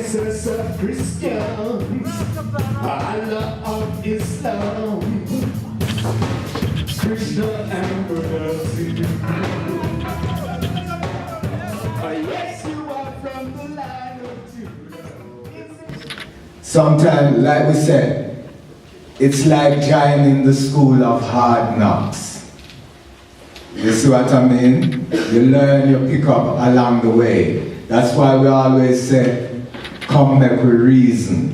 Jesus of Christians, Allah of Islam, Krishna and Buddhism. Yes, you are from the land of Judah. Sometimes, like we said, it's like joining the school of hard knocks. You see what I mean? You learn, you pick up along the way. That's why we always say, come make we reason.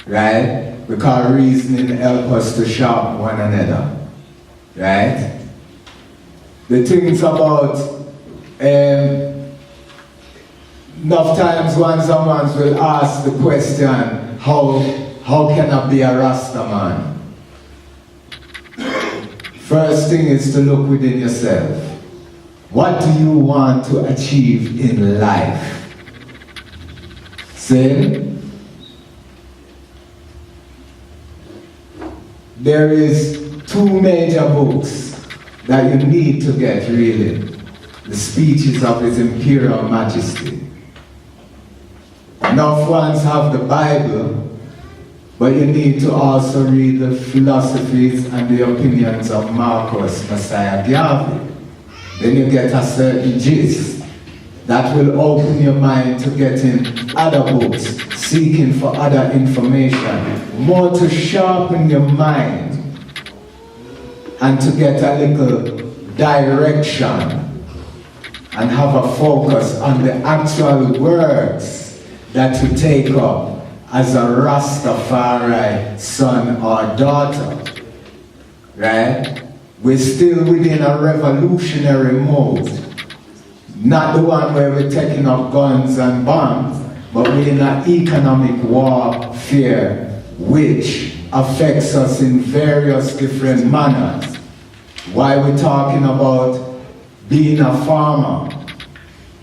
Right? Because reasoning helps us to sharpen one another. Right? The things about enough times when someone will ask the question, how can I be a Rasta man? First thing is to look within yourself. What do you want to achieve in life? See? There is 2 major books that you need to get, really. The speeches of His Imperial Majesty. Enough ones have the Bible, but you need to also read the philosophies and the opinions of Marcus Messiah Garvey. Then you get a certain gist that will open your mind to getting other books, seeking for other information, more to sharpen your mind and to get a little direction and have a focus on the actual words that you take up as a Rastafari son or daughter, right? We're still within a revolutionary mode. Not the one where we're taking up guns and bombs, but we're in an economic warfare which affects us in various different manners. Why we're talking about being a farmer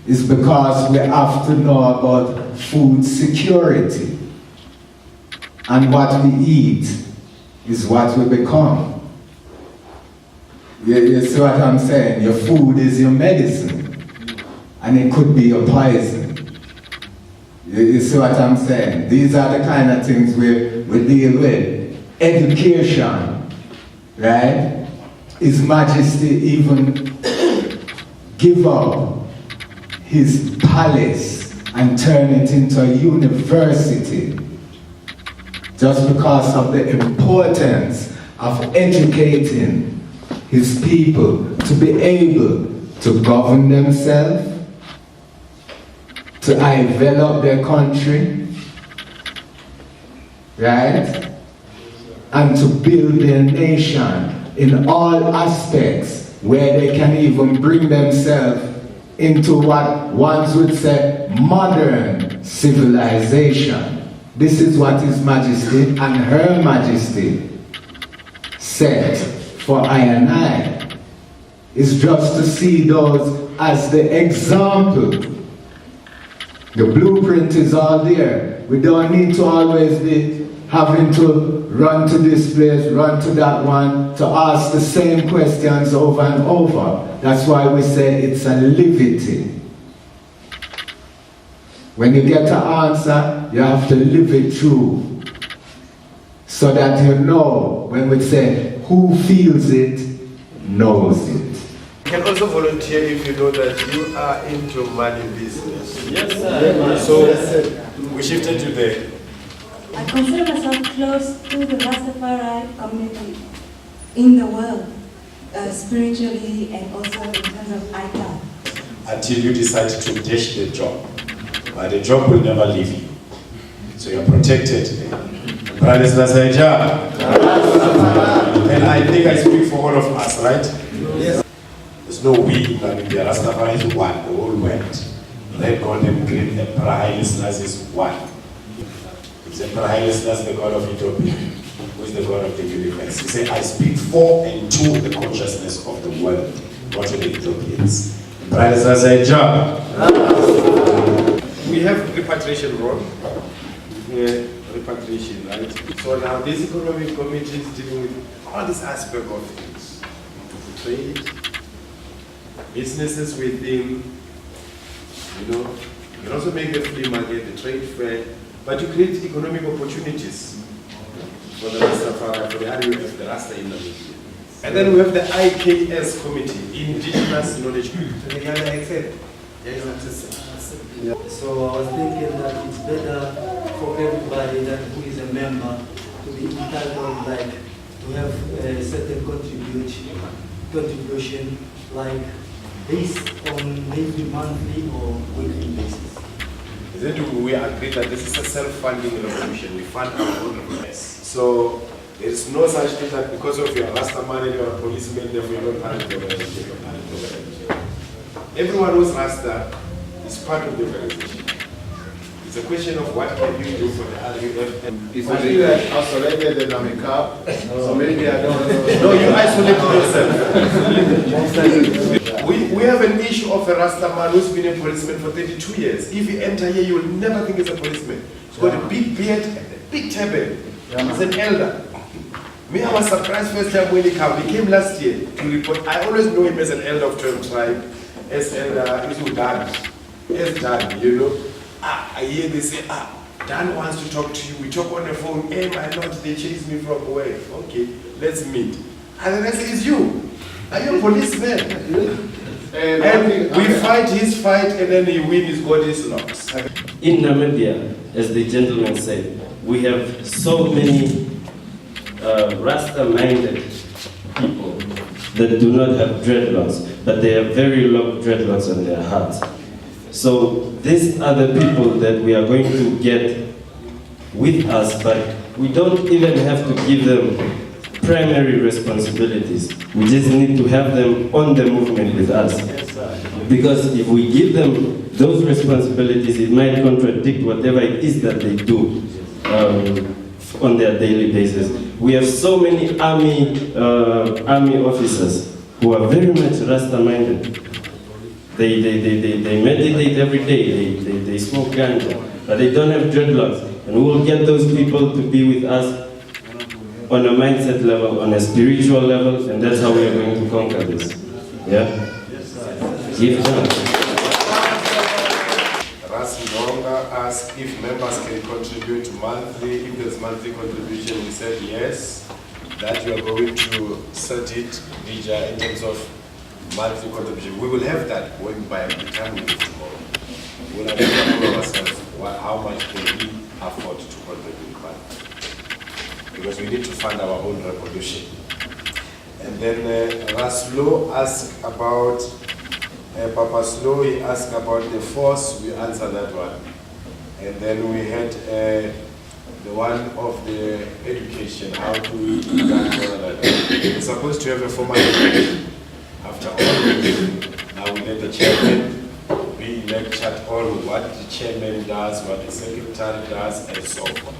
is because we have to know about food security. And what we eat is what we become. You see what I'm saying? Your food is your medicine. And it could be your poison. You see what I'm saying? These are the kind of things we deal with. Education, right? His Majesty even give up his palace and turn it into a university just because of the importance of educating his people to be able to govern themselves, to develop their country, right? And to build their nation in all aspects where they can even bring themselves into what ones would say modern civilization. This is what His Majesty and Her Majesty set for I and I. It's just to see those as the example. The blueprint is all there. We don't need to always be having to run to this place, run to that one, to ask the same questions over and over. That's why we say it's a livity. When you get an answer, you have to live it through. So that you know, when we say, who feels it, knows it. You can also volunteer if you know that you are into money business. Yes, sir. So, we shifted to the... I consider myself close to the Rastafari community in the world, spiritually and also in terms of icon. Until you decide to dash the job. But the job will never leave you. So you're protected. Brothers, and I think I speak for all of us, right? Yes. There's no we in Namibia. Rastafari is one, the whole world. Red, gold, and green, Emperor Haile Selassie is one. Is Emperor Haile Selassie the God of Ethiopia? Who is the God of the universe? He said, I speak for and to the consciousness of the world, not to the Ethiopians. Brothers, We have repatriation role. Repatriation, right? So now this economic committee is dealing with all these aspects of things. Trade, businesses within, can also make the flea market, the trade fair, but you create economic opportunities for the Rastafari, for the RUF, the Rasta in Namibia. And then we have the IKS committee, Indigenous Knowledge Group. So I was thinking that it's better for everybody that who is a member to be entitled, like to have a certain contribution, like based on maybe monthly or weekly basis. Then we agree that this is a self-funding revolution. We fund our own revolution. So there is no such thing that because of your Rasta money, you are a policeman, therefore you don't fund your organization. Everyone who's Rasta is part of the organization. It's a question of what can you do for the RUF. It's only isolated and I'm a cop, so maybe I don't know. No, you isolate yourself. We have an issue of a Rasta man who's been a policeman for 32 years. If you enter here, you will never think it's a policeman. He's got a big beard and a big turban. He's an elder. Me, I was surprised first time when he came. He came last year to report. I always know him as an elder of 12 tribe, as elder, as Dan, you know. I hear they say, Dan wants to talk to you. We talk on the phone. Hey, my lord, they chase me from where? Okay, let's meet. And then I say, it's you. Are you a policeman? And we fight his fight, and then he wins his body's knocks. In Namibia, as the gentleman said, we have so many Rasta-minded people that do not have dreadlocks, but they have very long dreadlocks on their hearts. So these are the people that we are going to get with us, but we don't even have to give them primary responsibilities. We just need to have them on the movement with us. Because if we give them those responsibilities, it might contradict whatever it is that they do on their daily basis. We have so many army officers who are very much Rasta-minded. They meditate every day, they smoke ganja, but they don't have dreadlocks. And we will get those people to be with us on a mindset level, on a spiritual level, and that's how we are going to conquer this. Yeah? Give thanks. Rasilonga asked if members can contribute monthly. If there's monthly contribution, we said yes, that you are going to set it, Vija, in terms of monthly contribution. We will have that when by the time we leave tomorrow. We'll have to ourselves how much can we afford to contribute monthly. Because we need to fund our own revolution. And then Raslo asked about, Papa Slow, he asked about the force, we answered that one. And then we had the one of the education, how do we do that? We're supposed to have a formal education. After all, now we let the chairman be lectured on what the chairman does, what the secretary does, and so forth.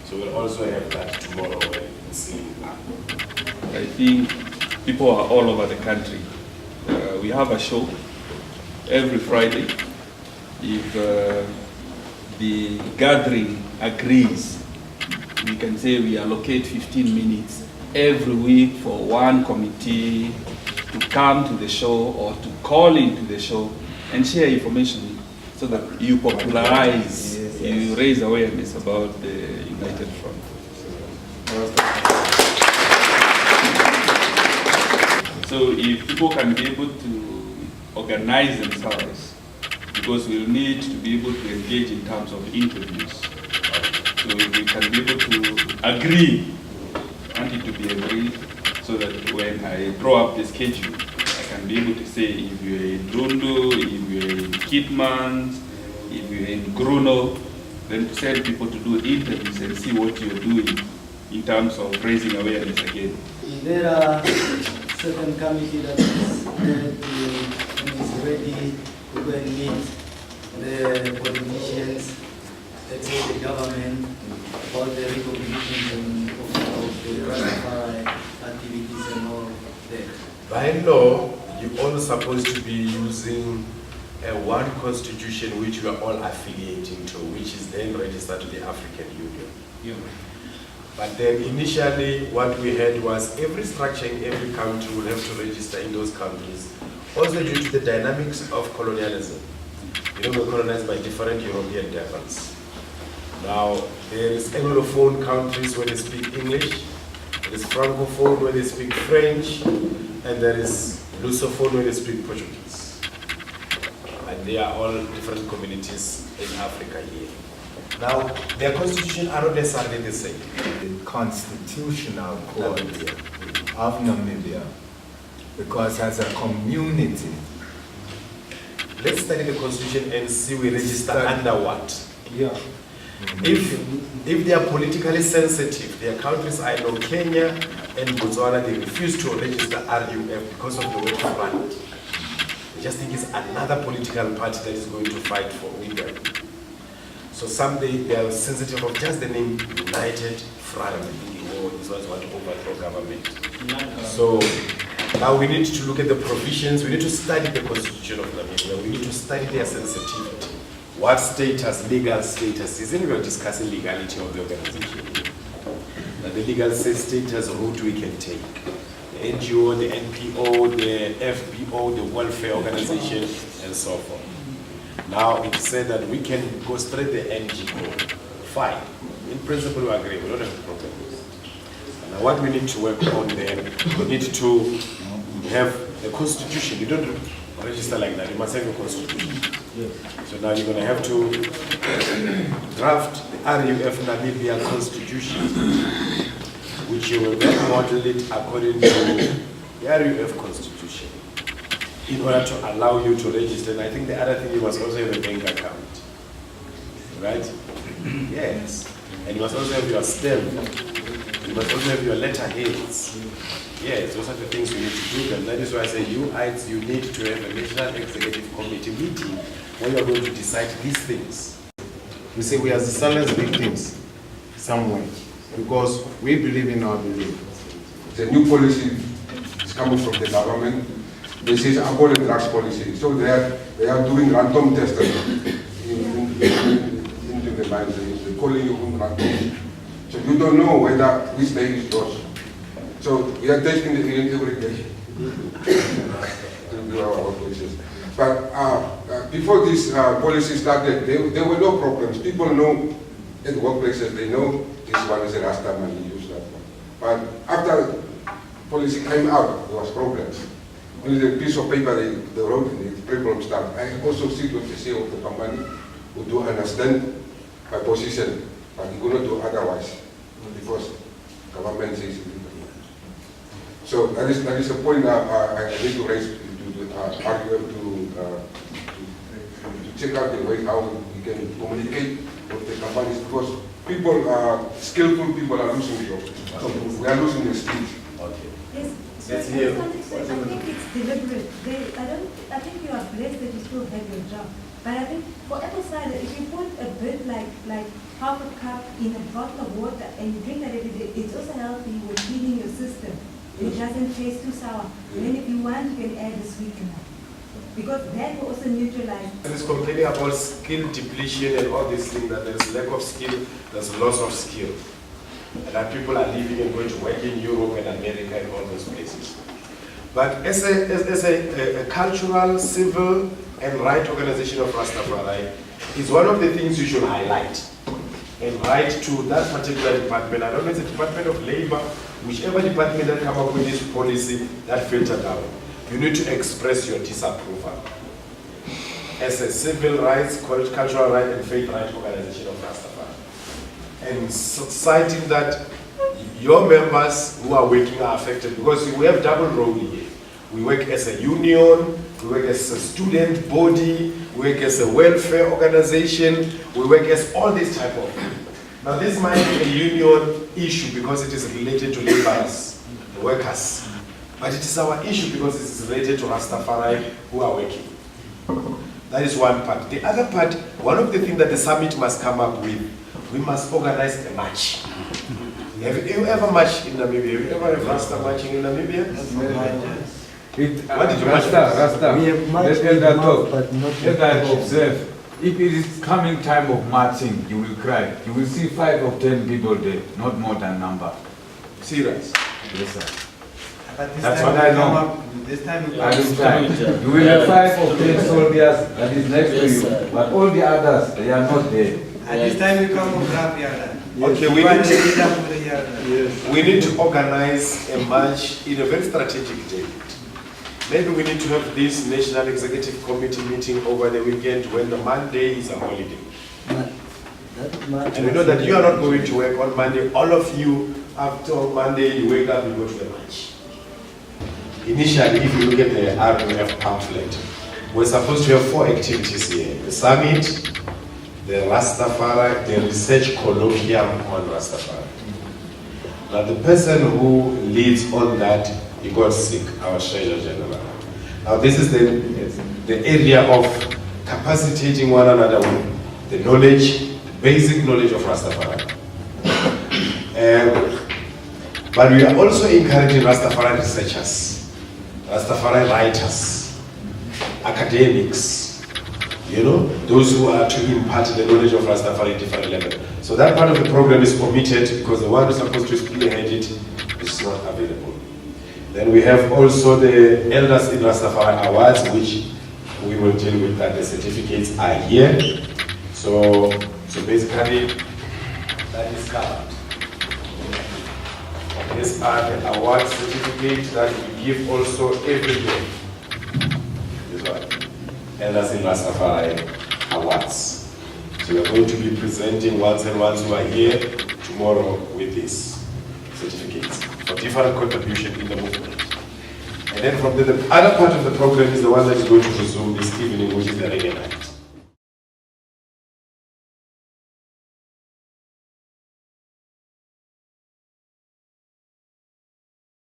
So we'll also have that tomorrow when we see that. I think people are all over the country. We have a show every Friday. If the gathering agrees, we can say we allocate 15 minutes every week for one committee to come to the show or to call into the show and share information so that you popularize, you raise awareness about the United Front. So if people can be able to organize themselves, because we'll need to be able to engage in terms of interviews. So if we can be able to agree, I want it to be agreed, so that when I draw up the schedule, I can be able to say if you're in Rundu, if you're in Kitmans, if you're in Gruno, then to send people to do interviews and see what you're doing in terms of raising awareness again. There are certain committee that is ready to go and meet the politicians, let's say the government, about the recognition of the Rastafari activities and all that. By law, you're all supposed to be using one constitution which we are all affiliating to, which is then registered to the African Union. But then initially what we had was every structure in every country will have to register in those countries, also due to the dynamics of colonialism. You know, we're colonized by different European devils. Now, there is Anglophone countries where they speak English, there is Francophone where they speak French, and there is Lusophone where they speak Portuguese. And they are all different communities in Africa here. Now, their constitution are not necessarily the same. The constitutional code of Namibia, because as a community, Let's study the constitution and see we register under what. yeah, If they are politically sensitive, their countries, I know Kenya and Botswana, they refuse to register RUF because of the way to run. They just think it's another political party that is going to fight for them. So someday they are sensitive of just the name United Front. Oh, this was what to overthrow government. So now we need to look at the provisions, we need to study the constitution of Namibia, we need to study their sensitivity. What status, legal status, isn't we are discussing legality of the organization. Now the legal status route we can take. The NGO, the NPO, the FBO, the welfare organization, and so forth. Now it is said that we can go straight to the NGO. Fine. In principle we agree, we don't have a problem with it. Now what we need to work on then, we need to have a constitution. You don't register like that, you must have a constitution. So now you're going to have to draft the RUF Namibia Constitution, which you will then model it according to the RUF Constitution, in order to allow you to register. And I think the other thing, you must also have a bank account, right? Yes. And you must also have your stamp. You must also have your letterheads. Yes, those are the things you need to do. And that is why I say you need to have a National Executive Committee meeting where you are going to decide these things. We say we are the silent victims somewhere because we believe in our belief. The new policy is coming from the government. This is abolish drugs policy. So they are doing random testing into the mind. They calling you random. So you don't know whether which day is yours. So we are testing it every day to do our policies. But before this policy started, there were no problems. People know at workplaces, they know this one is a Rasta man, you use that one. But after policy came out, there was problems. Only the piece of paper they wrote in the problem start. I also sit with the CEO of the company who do understand my position, but he could not do otherwise because government says it. So that is a point I need to raise to argue to check out the way how we can communicate with the companies, because people, skillful people are losing jobs. We are losing the skills. Okay. Yes. Let's So hear. I think it's deliberate. I think you are blessed that you still have your job. But I think for apple cider, if you put a bit like half a cup in a bottle of water and you drink that every day, it's also healthy with feeding your system. It doesn't taste too sour. And then if you want, you can add the sweetener. Because that will also neutralize. And it's complaining about skill depletion and all these things, that there's lack of skill, there's loss of skill. And that people are leaving and going to work in Europe and America and all those places. But as a cultural, civil, and right organization of Rastafari, is one of the things you should highlight and write to that particular department. I don't know if it's the Department of Labor, whichever department that come up with this policy, that filter down. You need to express your disapproval as a civil rights, cultural right, and faith right organization of Rastafari. And citing that your members who are working are affected, because we have double role here. We work as a union, we work as a student body, we work as a welfare organization, we work as all this type of thing. Now this might be a union issue because it is related to laborers, the workers. But it is our issue because it is related to Rastafari who are working. That is one part. The other part, one of the things that the summit must come up with, we must organize a march. Have you ever marched in Namibia? Have you ever had Rasta marching in Namibia? What did you Rasta, We have marched let that mouth, talk. but not Let that observe. If it is coming time of marching, you will cry. You will see 5 or 10 people there, not more than number. Serious. Yes, sir. But this That's time what we I come know. up- This time we I come will try. You will have 5 or 10 soldiers that is next to you, but all the others, they are not there. And this time we come with rap yard. Okay, we want to lead up with the yard. We need to organize a march in a very strategic date. Maybe we need to have this National Executive Committee meeting over the weekend when the Monday is a holiday. And we know that you are not going to work on Monday. All of you, after Monday, you wake up, you go to the march. Initially, if you look at the RMF pamphlet, we're supposed to have 4 activities here. The summit, the Rastafari, the research colloquium on Rastafari. Now the person who leads on that, he got sick, our Treasurer General. Now this is the area of capacitating one another with the knowledge, the basic knowledge of Rastafari. But we are also encouraging Rastafari researchers, Rastafari writers, academics, you know, those who are to impart the knowledge of Rastafari at different levels. So that part of the program is omitted because the one who is supposed to spearhead it is not available. Then we have also the Elders in Rastafari Awards, which we will deal with that. The certificates are here. So basically, that is covered. These are the award certificates that we give also every year. This one. Elders in Rastafari Awards. So we are going to be presenting ones and ones who are here tomorrow with these certificates for different contribution in the movement. And then from the other part of the program is the one that is going to resume this evening, which is the reggae night.